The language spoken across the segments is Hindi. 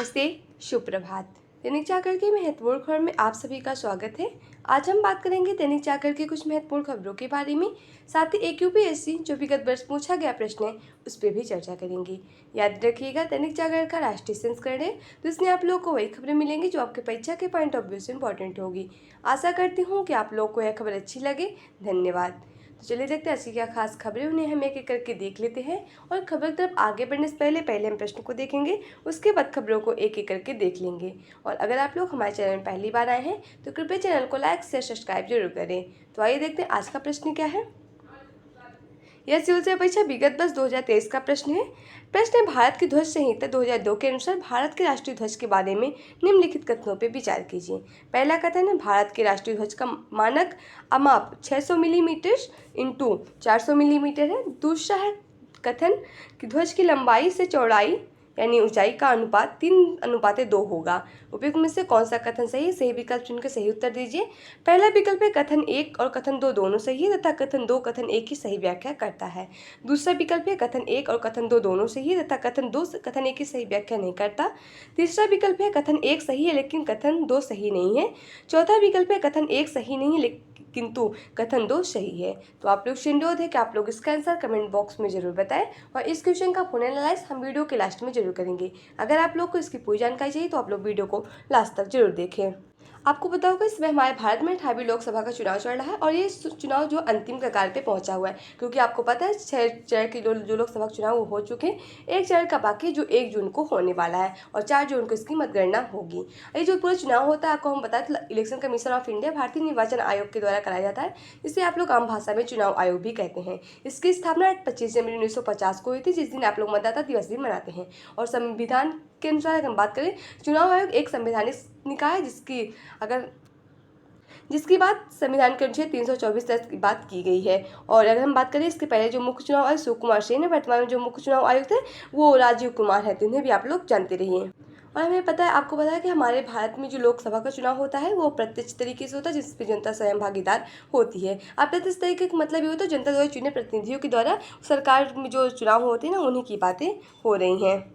नमस्ते, शुभ प्रभात। दैनिक जागरण की महत्वपूर्ण खबर में आप सभी का स्वागत है। आज हम बात करेंगे दैनिक जागरण की कुछ महत्वपूर्ण खबरों के बारे में। साथ ही एक यूपीएससी जो विगत वर्ष पूछा गया प्रश्न है उस पर भी चर्चा करेंगे। याद रखिएगा, दैनिक जागरण का राष्ट्रीय संस्करण है तो इसमें आप लोगों को वही खबरें मिलेंगी जो आपके परीक्षा के पॉइंट ऑफ व्यू से इंपॉर्टेंट होगी। आशा करती हूँ कि आप लोगों को यह खबर अच्छी लगे। धन्यवाद। तो चलिए देखते हैं ऐसी क्या खास खबरें, उन्हें हम एक एक करके देख लेते हैं। और खबर की तरफ आगे बढ़ने से पहले हम प्रश्न को देखेंगे, उसके बाद खबरों को एक एक करके देख लेंगे। और अगर आप लोग हमारे चैनल में पहली बार आए हैं तो कृपया चैनल को लाइक शेयर सब्सक्राइब जरूर करें। तो आइए देखते हैं आज का प्रश्न क्या है। यह सिविल सेवा परीक्षा विगत वर्ष 2023 का प्रश्न है। प्रश्न है, भारत की ध्वज संहिता 2002 के अनुसार भारत के राष्ट्रीय ध्वज के बारे में निम्नलिखित कथनों पर विचार कीजिए। पहला कथन है, भारत के राष्ट्रीय ध्वज का मानक अमाप 600 मिलीमीटर इंटू 400 मिलीमीटर है। दूसरा है कथन कि ध्वज की लंबाई से चौड़ाई यानी ऊंचाई का अनुपात 3:2 होगा। उपयुक्त में से कौन सा कथन सही है? सही विकल्प चुनकर सही उत्तर दीजिए। पहला विकल्प है कथन 1 और कथन 2 दोनों सही है तथा कथन 2 कथन 1 की सही व्याख्या करता है। दूसरा विकल्प है कथन 1 और कथन 2 दोनों सही है तथा कथन 2 कथन 1 की सही व्याख्या नहीं करता। तीसरा विकल्प है कथन 1 सही है लेकिन कथन 2 सही नहीं है। चौथा विकल्प है कथन 1 सही नहीं है किंतु कथन 2 सही है। तो आप लोग से अनुरोध है कि आप लोग इसका आंसर कमेंट बॉक्स में जरूर बताएं और इस क्वेश्चन का फुल एनालाइज हम वीडियो के लास्ट में जरूर करेंगे। अगर आप लोग को इसकी पूरी जानकारी चाहिए तो आप लोग वीडियो को लास्ट तक जरूर देखें। आपको पता होगा इस समय हमारे भारत में 28वीं लोकसभा का चुनाव चल रहा है और ये चुनाव जो अंतिम कगार पे पहुंचा हुआ है, क्योंकि आपको पता है 6 चरण के जो लोकसभा चुनाव हो चुके हैं। एक चरण का बाकी जो 1 जून को होने वाला है और 4 जून को इसकी मतगणना होगी। ये जो पूरा चुनाव होता है आपको हम बताएं तो इलेक्शन कमीशन ऑफ इंडिया भारतीय निर्वाचन आयोग के द्वारा कराया जाता है। इसे आप लोग आम भाषा में चुनाव आयोग भी कहते हैं। इसकी स्थापना 25 जनवरी 1950 को हुई थी, जिस दिन आप लोग मतदाता दिवस भी मनाते हैं। और संविधान के अनुसार अगर हम बात करें, चुनाव आयोग एक संवैधानिक निकाय जिसकी बात संविधान के अनुच्छेद 324 की बात की गई है। और अगर हम बात करें इसके पहले जो मुख्य चुनाव आयुक्त सुकुमार सेन है, वर्तमान में जो मुख्य चुनाव आयुक्त है वो राजीव कुमार है, तो इन्हें भी आप लोग जानते रहिए। और हमें पता है, आपको पता है कि हमारे भारत में जो लोकसभा का चुनाव होता है वो प्रत्यक्ष तरीके से होता है जिसपे जनता स्वयं भागीदार होती है। अप्रत्यक्ष तरीके का मतलब ये होता है जनता द्वारा चुने प्रतिनिधियों के द्वारा सरकार में जो चुनाव होते हैं ना उन्हीं की बातें हो रही हैं।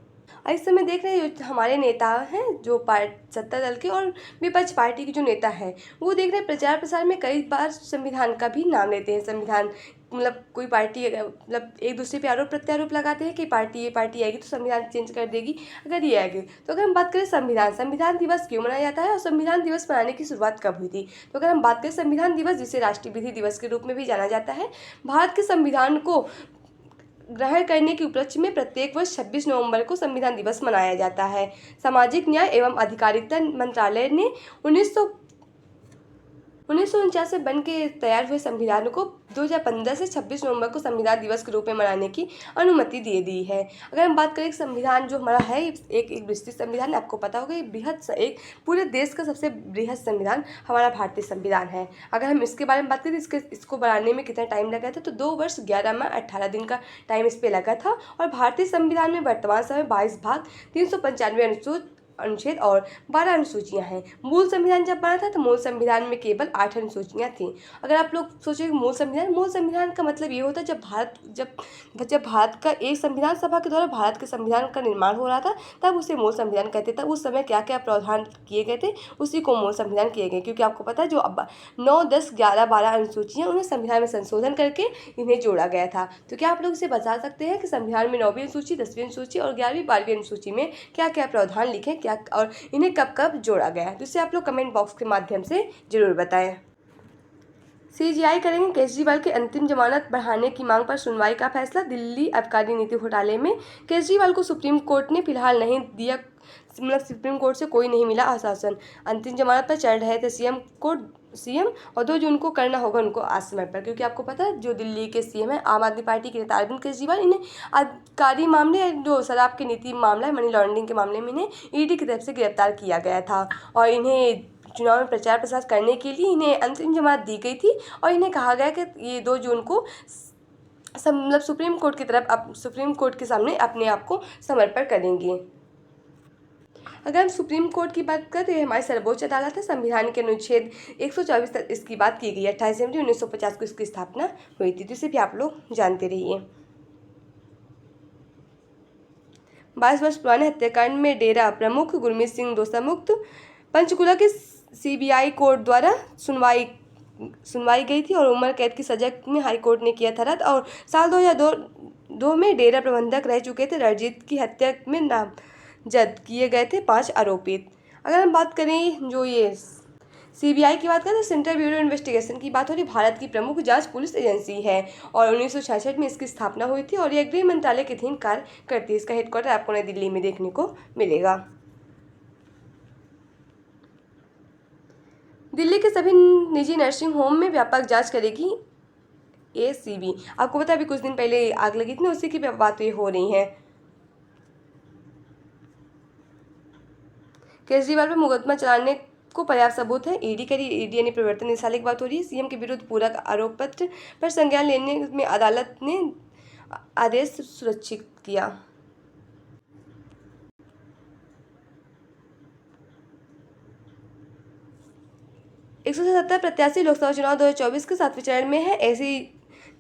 इस समय देख रहे हैं जो हमारे नेता हैं जो सत्ता दल के और विपक्ष पार्टी के जो नेता हैं वो देख रहे हैं प्रचार प्रसार में कई बार संविधान का भी नाम लेते हैं। संविधान मतलब कोई पार्टी मतलब एक दूसरे पे आरोप प्रत्यारोप लगाते हैं कि ये पार्टी आएगी तो संविधान चेंज कर देगी, अगर ये आएगी। तो अगर हम बात करें संविधान दिवस क्यों मनाया जाता है और संविधान दिवस मनाने की शुरुआत कब हुई थी, तो अगर हम बात करें संविधान दिवस, जिसे राष्ट्रीय विधि दिवस के रूप में भी जाना जाता है, भारत के संविधान को ग्रहण करने के उपलक्ष्य में प्रत्येक वर्ष 26 नवंबर को संविधान दिवस मनाया जाता है। सामाजिक न्याय एवं अधिकारिता मंत्रालय ने 1949 में बन के तैयार हुए संविधान को 2015 से 26 नवंबर को संविधान दिवस के रूप में मनाने की अनुमति दे दी है। अगर हम बात करें संविधान जो हमारा है एक विस्तृत संविधान, आपको पता होगा ये एक पूरे देश का सबसे बृहद संविधान हमारा भारतीय संविधान है। अगर हम इसके बारे में बात करें इसको बनाने में कितना टाइम लगा था, तो 2 वर्ष 11 माह 18 दिन का टाइम इस पर लगा था। और भारतीय संविधान में वर्तमान समय 22 भाग 395 अनुच्छेद और 12 अनुसूचियां हैं। मूल संविधान जब बना था तो मूल संविधान में केवल 8 अनुसूचियां थीं। अगर आप लोग सोचें मूल संविधान का मतलब ये होता है जब भारत का एक संविधान सभा के द्वारा भारत के संविधान का निर्माण हो रहा था तब उसे मूल संविधान कहते थे। उस समय क्या क्या प्रावधान किए गए थे उसी को मूल संविधान किए गए, क्योंकि आपको पता है जो अब 9, 10, 11, 12 अनुसूचियाँ उन्हें संविधान में संशोधन करके इन्हें जोड़ा गया था। तो क्या आप लोग इसे बता सकते हैं कि संविधान में 9वीं अनुसूची, 10वीं अनुसूची और 11वीं 12वीं अनुसूची में क्या क्या प्रावधान लिखे और इन्हें कब कब जोड़ा गया, तो इसे आप लोग कमेंट बॉक्स के माध्यम से जरूर बताएं। सीजीआई करेंगे केजरीवाल की अंतिम जमानत बढ़ाने की मांग पर सुनवाई का फैसला। दिल्ली आबकारी नीति घोटाले में केजरीवाल को सुप्रीम कोर्ट ने फिलहाल नहीं दिया, मतलब सुप्रीम कोर्ट से कोई नहीं मिला आश्वासन। अंतिम जमानत पर चल रहे थे सीएम और 2 जून को करना होगा उनको आज समय पर, क्योंकि आपको पता है जो दिल्ली के सीएम है आम आदमी पार्टी के नेता अरविंद केजरीवाल, इन्हें आबकारी मामले जो शराब की नीति मामला है, मनी लॉन्ड्रिंग के मामले में इन्हें ईडी की तरफ से गिरफ्तार किया गया था और इन्हें चुनाव में प्रचार प्रसार करने के लिए इन्हें अंतिम जमानत दी गई थी। और इन्हें कहा गया कि ये 2 जून को मतलब सुप्रीम कोर्ट के सामने अपने आप को समर्पण करेंगे। अगर हम सुप्रीम कोर्ट की बात करें तो हमारी सर्वोच्च अदालत है। संविधान के अनुच्छेद 124 तक इसकी बात की गई है। 28 जनवरी 1950 को इसकी स्थापना हुई थी, तो इसे भी आप लोग जानते रहिए। 22 वर्ष पुराने हत्याकांड में डेरा प्रमुख गुरमीत सिंह दोषामुक्त पंचकुला के सीबीआई कोर्ट द्वारा सुनवाई गई थी और उम्र कैद की सजा में हाई कोर्ट ने किया था रद्द। और साल 2002 में डेरा प्रबंधक रह चुके थे रणजीत की हत्या में नामजद किए गए थे 5 आरोपित। अगर हम बात करें जो ये सीबीआई की बात करें तो सेंट्रल ब्यूरो इन्वेस्टिगेशन की बात हो रही, भारत की प्रमुख जांच पुलिस एजेंसी है और 1966 में इसकी स्थापना हुई थी और यह गृह मंत्रालय के अधीन कार्य करती है। इसका हेडक्वार्टर आपको नई दिल्ली में देखने को मिलेगा। दिल्ली के सभी निजी नर्सिंग होम में व्यापक जांच करेगी एसीबी। आपको पता है अभी कुछ दिन पहले आग लगी थी ना, उसी की बातें हो रही हैं। केजरीवाल पर मुकदमा चलाने को पर्याप्त सबूत है, ईडी यानी प्रवर्तन निदेशालय की बात हो रही है। सीएम के विरुद्ध पूरक आरोप पत्र पर संज्ञान लेने में अदालत ने आदेश सुरक्षित किया। एक सौ 77 प्रत्याशी लोकसभा चुनाव 2024 के 7वें चरण में है, ऐसी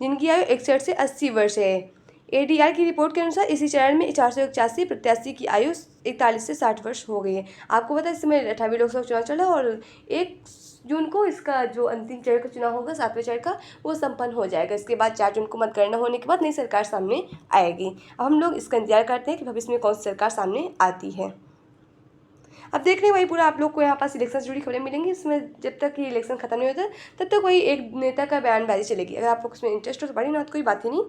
जिनकी आयु 61 से 80 वर्ष है। एडीआर की रिपोर्ट के अनुसार इसी चरण में 481 प्रत्याशी की आयु 41 से 60 वर्ष हो गई है। आपको पता है इस समय 18वीं लोकसभा चुनाव चल रहा है और 1 जून को इसका जो अंतिम चरण का चुनाव होगा 7वें चरण का वो संपन्न हो जाएगा। इसके बाद 4 जून को मतगणना होने के बाद नई सरकार सामने आएगी। अब हम लोग इसका इंतजार करते हैं कि भविष्य में कौन सी सरकार सामने आती है। अब देख रहे हैं वही पूरा आप लोग को यहाँ पास इलेक्शन से जुड़ी खबरें मिलेंगी। इसमें जब तक ये इलेक्शन खत्म नहीं होता तब तक वही एक नेता का बयानबाजी चलेगी। अगर आप लोग इसमें इंटरेस्ट हो तो पढ़ी, ना तो कोई बात ही नहीं।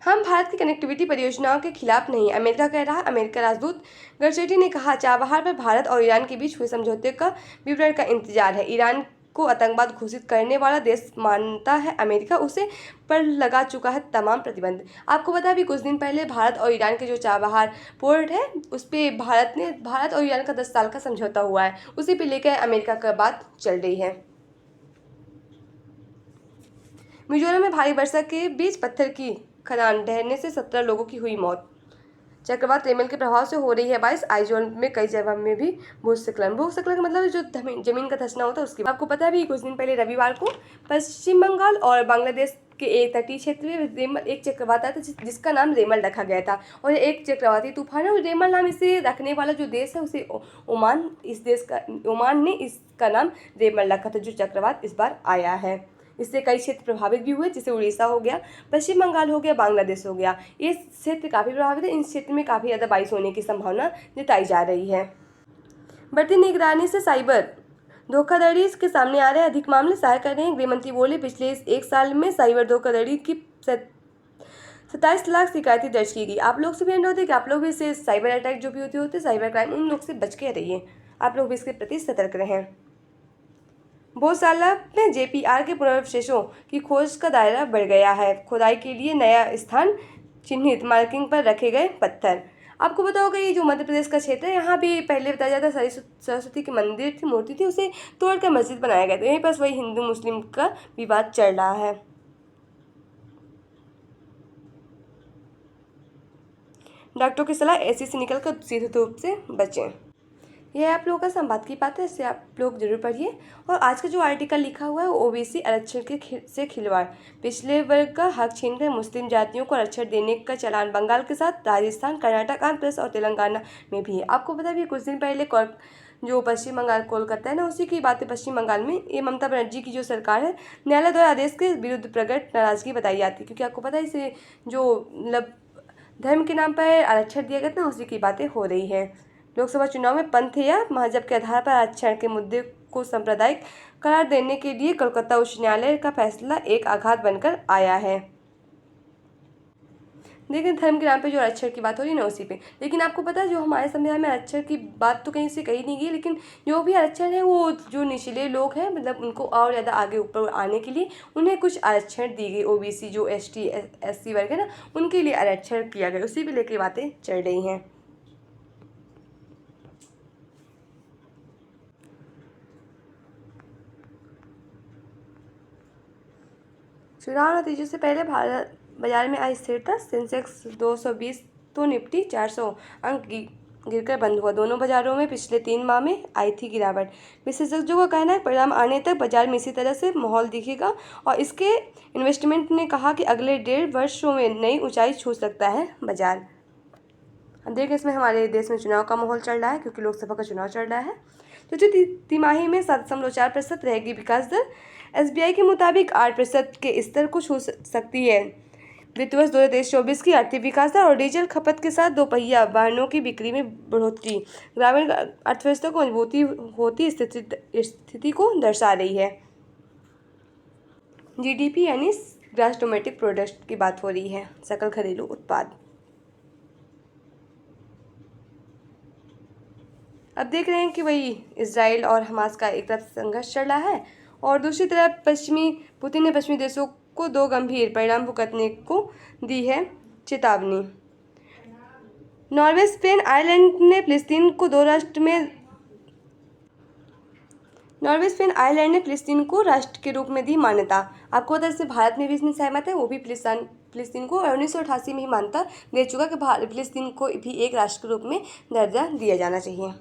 हम भारत की कनेक्टिविटी परियोजनाओं के खिलाफ नहीं, अमेरिका कह रहा। अमेरिका राजदूत गर्जेटी ने कहा, चाबहार पर भारत और ईरान के बीच हुए समझौते का विवरण का इंतजार है। ईरान को आतंकवाद घोषित करने वाला देश मानता है अमेरिका उसे पर लगा चुका है तमाम प्रतिबंध। आपको पता है अभी कुछ दिन पहले भारत और ईरान के जो चाबहार पोर्ट है उस पर भारत और ईरान का 10 साल का समझौता हुआ है, उसी पे लेकर अमेरिका का बात चल रही है। मिजोरम में भारी वर्षा के बीच पत्थर की खदान ढहने से 17 लोगों की हुई मौत। चक्रवात रेमल के प्रभाव से हो रही है बारिश। आइजोल में कई जगह में भी भूस्खलन का मतलब जो जमीन का धंसना होता है उसकी। आपको पता है भी कुछ दिन पहले रविवार को पश्चिम बंगाल और बांग्लादेश के एक तटीय क्षेत्र में रेमल एक चक्रवात आया था जिसका नाम रेमल रखा गया था और एक चक्रवाती तूफान है। और रेमल नाम इसे रखने वाला जो देश है उसे ओमान ने इसका नाम रेमल रखा था जो चक्रवात इस बार आया है। इससे कई क्षेत्र प्रभावित भी हुए, जैसे उड़ीसा हो गया, पश्चिम बंगाल हो गया, बांग्लादेश हो गया। ये क्षेत्र काफ़ी प्रभावित है। इन क्षेत्र में काफ़ी ज़्यादा बारिश होने की संभावना जताई जा रही है। बढ़ती निगरानी से साइबर धोखाधड़ी के सामने आ रहे अधिक मामले साझा कर रहे हैं। गृहमंत्री बोले, पिछले 1 साल में साइबर धोखाधड़ी की 27 लाख शिकायतें दर्ज की गई। आप लोग से भी अनुरोध है कि आप लोग भी इसे साइबर अटैक जो भी होते साइबर क्राइम, उन लोग से बच के रहिए। आप लोग भी इसके प्रति सतर्क रहें। भोजशाला में जेपीआर के पुनर्वशेषों की खोज का दायरा बढ़ गया है। खुदाई के लिए नया स्थान चिन्हित, मार्किंग पर रखे गए पत्थर। आपको पता होगा ये जो मध्य प्रदेश का क्षेत्र है, यहाँ भी पहले बताया जाता है सरस्वती की मंदिर थी, मूर्ति थी, उसे तोड़कर मस्जिद बनाया गया था। यहीं पास वही हिंदू मुस्लिम का विवाद चल रहा है। डॉक्टरों की सलाह एसी से निकलकर सीधे धूप से बचें। यह आप लोगों का संवाद की बात है, इससे आप लोग जरूर पढ़िए। और आज का जो आर्टिकल लिखा हुआ है वो ओबीसी आरक्षण से खिलवाड़, पिछले वर्ग का हक छीनकर मुस्लिम जातियों को आरक्षण देने का चलान बंगाल के साथ राजस्थान, कर्नाटक, आंध्र प्रदेश और तेलंगाना में भी है। आपको पता भी कुछ दिन पहले जो पश्चिम बंगाल कोलकाता है ना, उसी की बात है। पश्चिम बंगाल में ये ममता बनर्जी की जो सरकार है, न्यायालय द्वारा आदेश के विरुद्ध प्रकट नाराजगी बताई जाती है, क्योंकि आपको पता है इसे जो मतलब धर्म के नाम पर आरक्षण दिया गया था, उसी की बातें हो रही है। लोकसभा चुनाव में पंथ या मजहब के आधार पर आरक्षण के मुद्दे को सांप्रदायिक करार देने के लिए कोलकाता उच्च न्यायालय का फैसला एक आघात बनकर आया है। लेकिन धर्म के नाम पे जो आरक्षण की बात हो रही है ना, उसी पे। लेकिन आपको पता है जो हमारे संविधान में आरक्षण की बात तो कहीं से कही नहीं गई, लेकिन जो भी आरक्षण है वो जो निचले लोग हैं, मतलब उनको और ज़्यादा आगे ऊपर आने के लिए उन्हें कुछ आरक्षण दी गई। ओबीसी जो एसटी एससी वर्ग है ना, उनके लिए आरक्षण किया गया, उसी पे लेके बातें चल रही हैं। चुनाव नतीजों से पहले भारत बाजार में आई स्थिरता। सेंसेक्स 220 तो निफ्टी 400 अंक गिरकर बंद हुआ। दोनों बाजारों में पिछले 3 माह में आई थी गिरावट। विशेषज्ञों का कहना है परिणाम आने तक बाजार में इसी तरह से माहौल दिखेगा और इसके इन्वेस्टमेंट ने कहा कि अगले 1.5 वर्षों में नई ऊंचाई छू सकता है बाजार। अब देखिए इसमें हमारे देश में चुनाव का माहौल चल रहा है क्योंकि लोकसभा का चुनाव चल रहा है। तो जो तिमाही में 7.4% रहेगी विकास दर। SBI के मुताबिक 8% के स्तर को छू सकती है वित्त वर्ष 2023-24 की आर्थिक विकास दर और डीजल खपत के साथ दोपहिया वाहनों की बिक्री में बढ़ोतरी ग्रामीण अर्थव्यवस्था को मजबूती होती स्थिति को दर्शा रही है। GDP यानी ग्रॉस डोमेस्टिक प्रोडक्ट की बात हो रही है, सकल घरेलू उत्पाद। अब देख रहे हैं कि वही इजराइल और हमास का एक तरफ संघर्ष चल रहा है और दूसरी तरफ पुतिन ने पश्चिमी देशों को 2 गंभीर परिणाम भुगतने को दी है चेतावनी। नॉर्वे, स्पेन, आयरलैंड ने फिलिस्तीन को राष्ट्र के रूप में दी मान्यता। आपको पता है इससे भारत में भी इसमें सहमत है, वो भी फिलिस्तीन को 1988 में ही मान्यता दे चुका कि फिलिस्तीन को भी एक राष्ट्र के रूप में दर्जा दिया जाना चाहिए।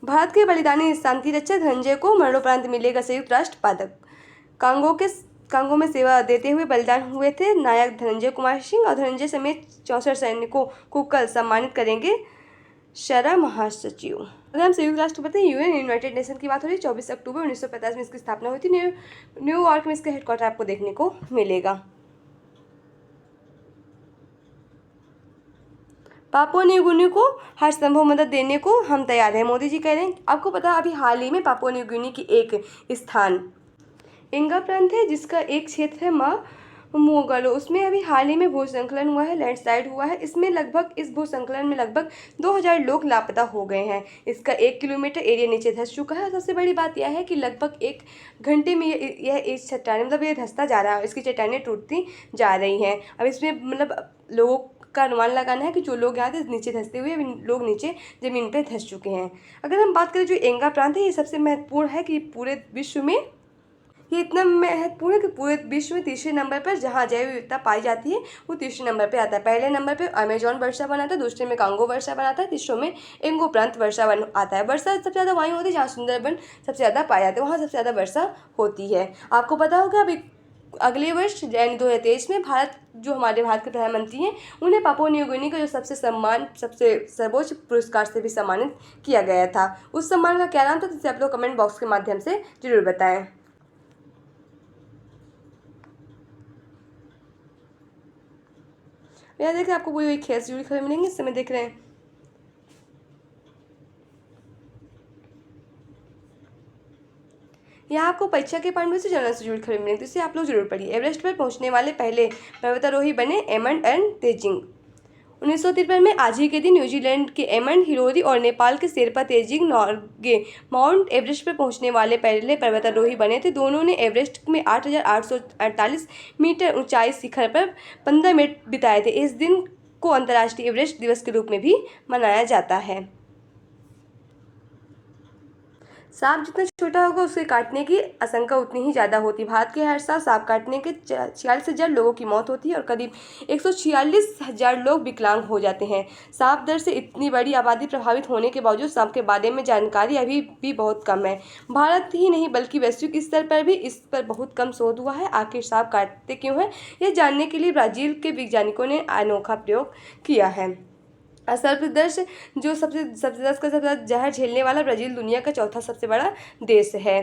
भारत के बलिदानी शांति रक्षक धनंजय को मरणोपरांत मिलेगा संयुक्त राष्ट्र पदक। कांगो में सेवा देते हुए बलिदान हुए थे नायक धनंजय कुमार सिंह और धनंजय समेत 64 सैनिकों को कल सम्मानित करेंगे शरा महासचिव। अगर हम संयुक्त राष्ट्र बताएं UN यूनाइटेड नेशन की बात हो रही है, 24 अक्टूबर 1950 में इसकी स्थापना हुई थी। न्यूयॉर्क में इसका हेडक्वार्टर आपको देखने को मिलेगा। पापुआ न्यू गिनी को हर संभव मदद देने को हम तैयार हैं, मोदी जी कह रहे हैं। आपको पता है अभी हाल ही में पापुआ न्यू गिनी की एक स्थान इंगा प्रांत है जिसका एक क्षेत्र है मोगलो, उसमें अभी हाल ही में भूस्खलन हुआ है, लैंडस्लाइड हुआ है। इस भूस्खलन में लगभग 2000 लोग लापता हो गए हैं। इसका 1 किलोमीटर एरिया नीचे धंस चुका है। सबसे बड़ी बात यह है कि लगभग 1 घंटे में यह इस चट्टाने ये धंसता जा रहा है, इसकी चट्टानें टूटती जा रही हैं। अब इसमें लोगों का अनुमान लगाना है कि जो लोग यहाँ थे नीचे धंसते हुए लोग नीचे ज़मीन पर धंस चुके हैं। अगर हम बात करें जो एंगा प्रांत है, ये सबसे महत्वपूर्ण है कि पूरे विश्व में ये इतना महत्वपूर्ण है कि पूरे विश्व में तीसरे नंबर पर जहाँ जैव विविधता पाई जाती है वो तीसरे नंबर पे आता है। पहले नंबर पे अमेजॉन वर्षा वन आता है, दूसरे में कांगो वर्षा वन आता है, तीसरे में एंगो प्रांत वर्षा वन आता है। वर्षा सबसे ज़्यादा वहीं होती है जहाँ सुंदरबन सबसे ज़्यादा पाए जाते हैं, वहाँ सबसे ज़्यादा वर्षा होती है। आपको पता होगा अभी अगले वर्ष यानी 2023 में जो हमारे भारत के प्रधानमंत्री हैं उन्हें पापुआ न्यू गिनी का जो सबसे सर्वोच्च पुरस्कार से भी सम्मानित किया गया था। उस सम्मान का क्या नाम था, जिसे आप लोग कमेंट बॉक्स के माध्यम से जरूर बताएं। यहाँ देखिए आपको पूरी खेल से जुड़ी खबर मिलेंगी। इस समय देख रहे हैं यहाँ आपको परीक्षा के पॉइंट से जर्नल से जुड़ी खबर मिलेंगी, तो इसे आप लोग जरूर पढ़िए। एवरेस्ट पर पहुंचने वाले पहले पर्वतारोही बने एमंड एंड तेजिंग। 1953 में आज ही के दिन न्यूजीलैंड के एमंड हिरोरी और नेपाल के शेरपा तेजिंग नोर्गे माउंट एवरेस्ट पर पहुंचने वाले पहले पर्वतारोही बने थे। दोनों ने एवरेस्ट में 8,848 मीटर ऊंचाई शिखर पर 15 मिनट बिताए थे। इस दिन को अंतर्राष्ट्रीय एवरेस्ट दिवस के रूप में भी मनाया जाता है। सांप जितना छोटा होगा उसके काटने की आशंका उतनी ही ज़्यादा होती है। भारत के हर साल सांप काटने के 46,000 लोगों की मौत होती है और करीब 146,000 लोग विकलांग हो जाते हैं। सांप दर से इतनी बड़ी आबादी प्रभावित होने के बावजूद सांप के बारे में जानकारी अभी भी बहुत कम है। भारत ही नहीं बल्कि वैश्विक स्तर पर भी इस पर बहुत कम शोध हुआ है। आखिर सांप काटते क्यों हैं, यह जानने के लिए ब्राज़ील के वैज्ञानिकों ने अनोखा प्रयोग किया है। सर्पदंश जो सबसे ज़्यादा जहर झेलने वाला ब्राज़ील दुनिया का चौथा सबसे बड़ा देश है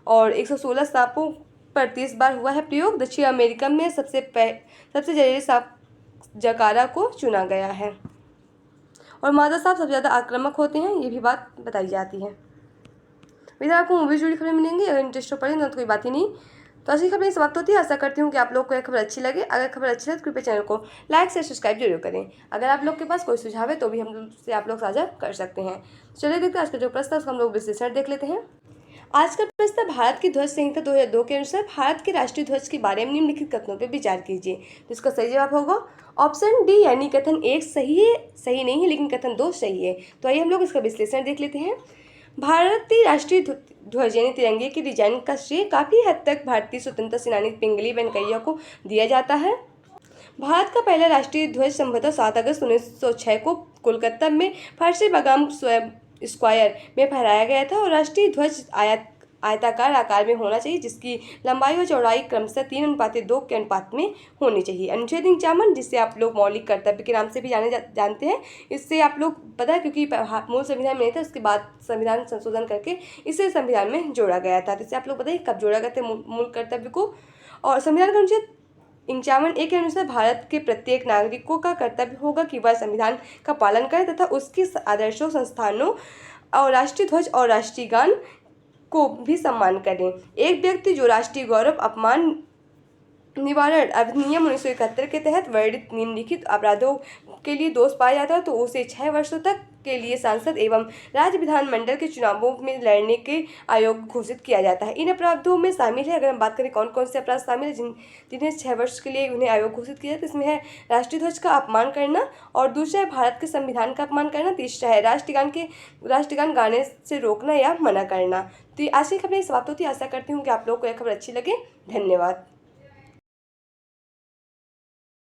और 116 सांपों पर 30 बार हुआ है प्रयोग। दक्षिण अमेरिका में सबसे जहरीले सांप जकारा को चुना गया है और मादा सांप सबसे ज़्यादा आक्रामक होते हैं, ये भी बात बताई जाती है। इधर आपको मूवी जुड़ी खबरें मिलेंगी, अगर इंटरेस्ट हो पड़े तो कोई बात ही नहीं। तो ऐसी खबरें समाप्त होती है। आशा करती हूँ कि आप लोग को यह खबर अच्छी लगे। अगर खबर अच्छी लगे तो कृपया चैनल को लाइक से सब्सक्राइब जरूर करें। अगर आप लोग के पास कोई सुझाव है तो भी हम से आप लोग साझा कर सकते हैं। चलिए देखते हैं आज का जो प्रश्न है उसका हम लोग विश्लेषण देख लेते हैं। आज का प्रश्न भारत की ध्वज संहिता 2002 के अनुसार भारत के राष्ट्रीय ध्वज के बारे में निम्नलिखित कथनों पर विचार कीजिए। तो इसका सही जवाब होगा ऑप्शन डी यानी कथन 1 सही नहीं है लेकिन कथन 2 सही है। तो आइए हम लोग इसका विश्लेषण देख लेते हैं। भारतीय राष्ट्रीय ध्वज यानी तिरंगे की डिजाइन का श्रेय काफ़ी हद तक भारतीय स्वतंत्रता सेनानी पिंगली वेंकैया को दिया जाता है। भारत का पहला राष्ट्रीय ध्वज संभवतः 7 अगस्त 1906 को कोलकाता में फर्शी बागाम स्क्वायर में फहराया गया था और राष्ट्रीय ध्वज आयताकार आकार में होना चाहिए, जिसकी लंबाई और चौड़ाई क्रमशः 3:2 के अनुपात में होनी चाहिए। अनुच्छेद 51, जिसे आप लोग मौलिक कर्तव्य के नाम से भी जानते हैं, इससे आप लोग पता है क्योंकि मूल संविधान में नहीं था, उसके बाद संविधान संशोधन करके इसे संविधान में जोड़ा गया था। तो इससे आप लोग बताइए कब जोड़ा गया था मूल कर्तव्य को। और संविधान का अनुच्छेद 51 के अनुसार भारत के प्रत्येक नागरिकों का कर्तव्य होगा कि वह संविधान का पालन करे तथा उसके आदर्शों, संस्थानों और राष्ट्रीय ध्वज और राष्ट्रीय गान को भी सम्मान करें। एक व्यक्ति जो राष्ट्रीय गौरव अपमान निवारण अधिनियम 1971 के तहत वर्णित निम्नलिखित अपराधों के लिए दोष पाया जाता है तो उसे 6 वर्षों तक के लिए सांसद एवं राज्य विधानमंडल के चुनावों में लड़ने के आयोग घोषित किया जाता है। इन अपराधों में शामिल है, अगर हम बात करें कौन कौन से अपराध शामिल है जिन्हें 6 वर्ष के लिए उन्हें आयोग घोषित किया जाता है, इसमें है राष्ट्रीय ध्वज का अपमान करना, और दूसरा है भारत के संविधान का अपमान करना, तीसरा है राष्ट्रगान गाने से रोकना या मना करना। तो आज की खबर समाप्त होती है। आशा करती हूँ कि आप लोग को यह खबर अच्छी लगे। धन्यवाद।